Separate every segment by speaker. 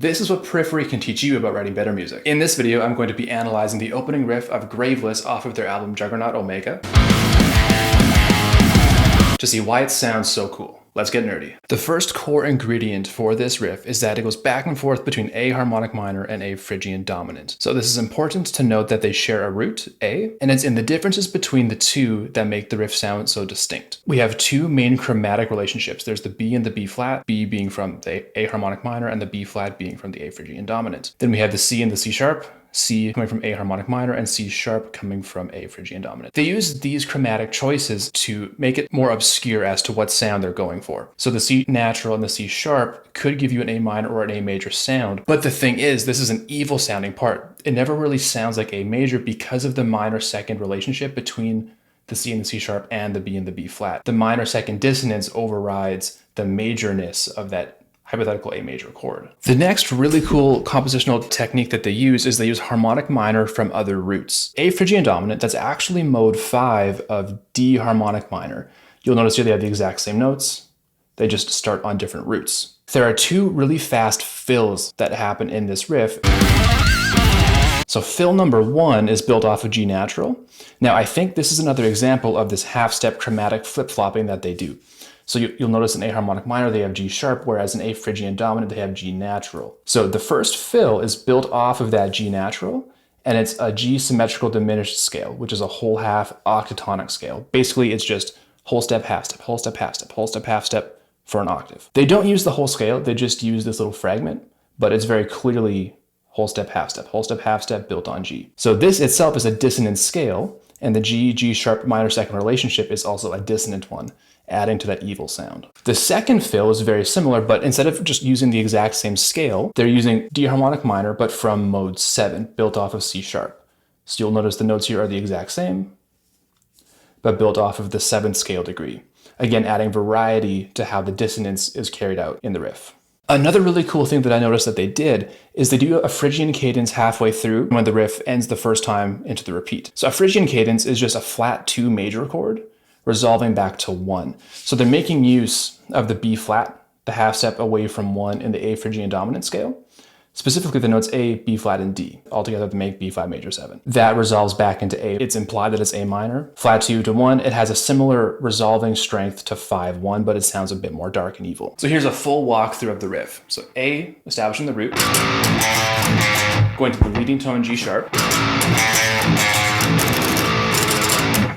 Speaker 1: This is what Periphery can teach you about writing better music. In this video, I'm going to be analyzing the opening riff of Graveless off of their album Juggernaut Omega to see why it sounds so cool. Let's get nerdy. The first core ingredient for this riff is that it goes back and forth between A harmonic minor and A Phrygian dominant. So this is important to note that they share a root, A, and it's in the differences between the two that make the riff sound so distinct. We have two main chromatic relationships. There's the B and the B flat, B being from the A harmonic minor and the B flat being from the A Phrygian dominant. Then we have the C and the C sharp, C coming from A harmonic minor and C sharp coming from A Phrygian dominant. They use these chromatic choices to make it more obscure as to what sound they're going for. So the C natural and the C sharp could give you an A minor or an A major sound, but the thing is, this is an evil sounding part. It never really sounds like A major because of the minor second relationship between the C and the C sharp and the B and the B flat. The minor second dissonance overrides the majorness of that hypothetical A major chord. The next really cool compositional technique that they use is they use harmonic minor from other roots. A Phrygian dominant, that's actually mode 5 of D harmonic minor. You'll notice here they have the exact same notes. They just start on different roots. There are two really fast fills that happen in this riff. So fill number 1 is built off of G natural. Now I think this is another example of this half-step chromatic flip-flopping that they do. So you'll notice in A harmonic minor, they have G sharp, whereas in A Phrygian dominant, they have G natural. So the first fill is built off of that G natural, and it's a G symmetrical diminished scale, which is a whole half octatonic scale. Basically, it's just whole step, half step, whole step, half step, whole step, half step for an octave. They don't use the whole scale, they just use this little fragment, but it's very clearly whole step, half step built on G. So this itself is a dissonant scale, and the G sharp minor second relationship is also a dissonant one, adding to that evil sound. The second fill is very similar, but instead of just using the exact same scale, they're using D harmonic minor, but from mode 7, built off of C sharp. So you'll notice the notes here are the exact same, but built off of the 7th scale degree. Again, adding variety to how the dissonance is carried out in the riff. Another really cool thing that I noticed that they did is they do a Phrygian cadence halfway through when the riff ends the first time into the repeat. So a Phrygian cadence is just a flat 2 major chord resolving back to 1. So they're making use of the B flat, the half step away from 1 in the A Phrygian dominant scale, specifically the notes A, B flat, and D, altogether to make B flat major 7. That resolves back into A. It's implied that it's A minor. Flat 2 to 1, it has a similar resolving strength to 5-1, but it sounds a bit more dark and evil. So here's a full walkthrough of the riff. So A, establishing the root, going to the leading tone G sharp.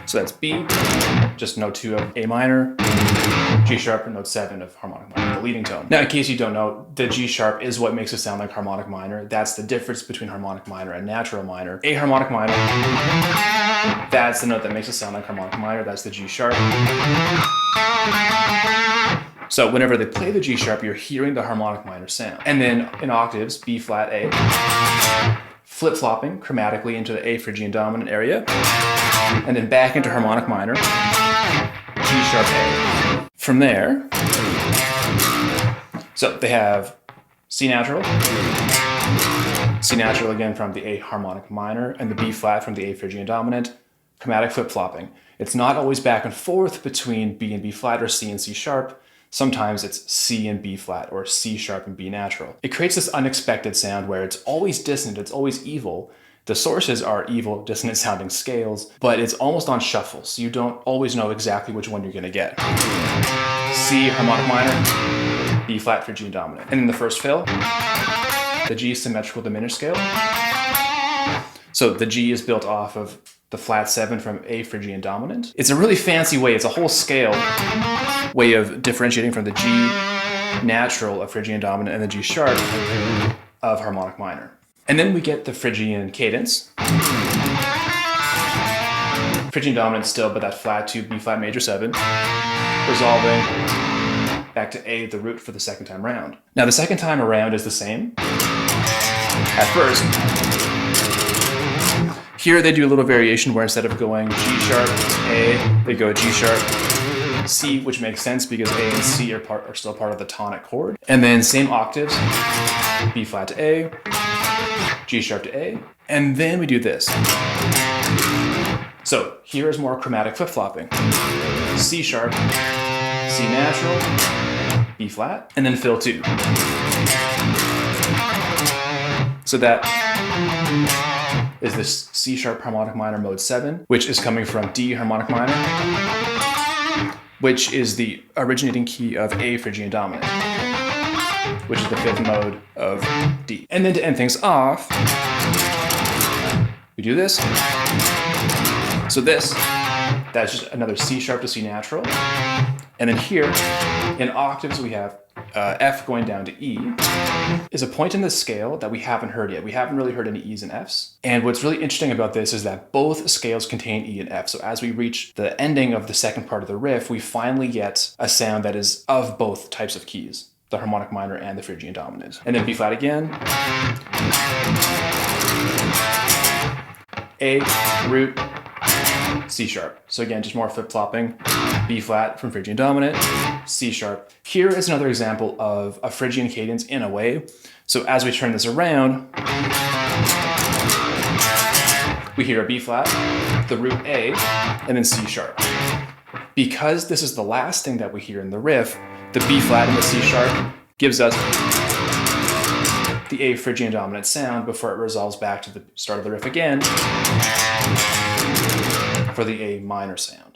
Speaker 1: So that's B, just note 2 of A minor, G sharp, and note 7 of harmonic minor, the leading tone. Now, in case you don't know, the G sharp is what makes it sound like harmonic minor. That's the difference between harmonic minor and natural minor. A harmonic minor, that's the note that makes it sound like harmonic minor. That's the G sharp. So whenever they play the G sharp, you're hearing the harmonic minor sound. And then in octaves, B flat, A, flip-flopping chromatically into the A Phrygian dominant area, and then back into harmonic minor, G sharp A. From there, so they have C natural again from the A harmonic minor, and the B flat from the A Phrygian dominant, chromatic flip-flopping. It's not always back and forth between B and B flat or C and C sharp. Sometimes it's C and B flat or C sharp and B natural. It creates this unexpected sound where it's always dissonant, it's always evil. The sources are evil, dissonant sounding scales, but it's almost on shuffle, so you don't always know exactly which one you're gonna get. C harmonic minor, B flat Phrygian dominant. And in the first fill, the G symmetrical diminished scale. So the G is built off of the flat 7 from A Phrygian dominant. It's a really fancy way, it's a whole scale way of differentiating from the G natural of Phrygian dominant and the G sharp of harmonic minor. And then we get the Phrygian cadence. Phrygian dominant still, but that flat 2 B flat major 7, resolving back to A, the root for the second time around. Now the second time around is the same at first. Here they do a little variation where instead of going G sharp A, they go G sharp C, which makes sense because A and C are still part of the tonic chord. And then same octaves, B flat to A, G sharp to A, and then we do this. So here is more chromatic flip-flopping. C sharp, C natural, B flat, and then fill 2. So that is this C sharp harmonic minor mode 7, which is coming from D harmonic minor, which is the originating key of A Phrygian dominant, which is the 5th mode of D. And then to end things off, we do this. So this, that's just another C sharp to C natural. And then here, in octaves, we have F going down to E, is a point in the scale that we haven't heard yet. We haven't really heard any E's and F's. And what's really interesting about this is that both scales contain E and F. So as we reach the ending of the second part of the riff, we finally get a sound that is of both types of keys, the harmonic minor and the Phrygian dominant. And then B flat again. A, root, C sharp. So again, just more flip-flopping. B flat from Phrygian dominant, C sharp. Here is another example of a Phrygian cadence in a way. So as we turn this around, we hear a B flat, the root A, and then C sharp. Because this is the last thing that we hear in the riff, the B flat and the C sharp gives us the A Phrygian dominant sound before it resolves back to the start of the riff again for the A minor sound.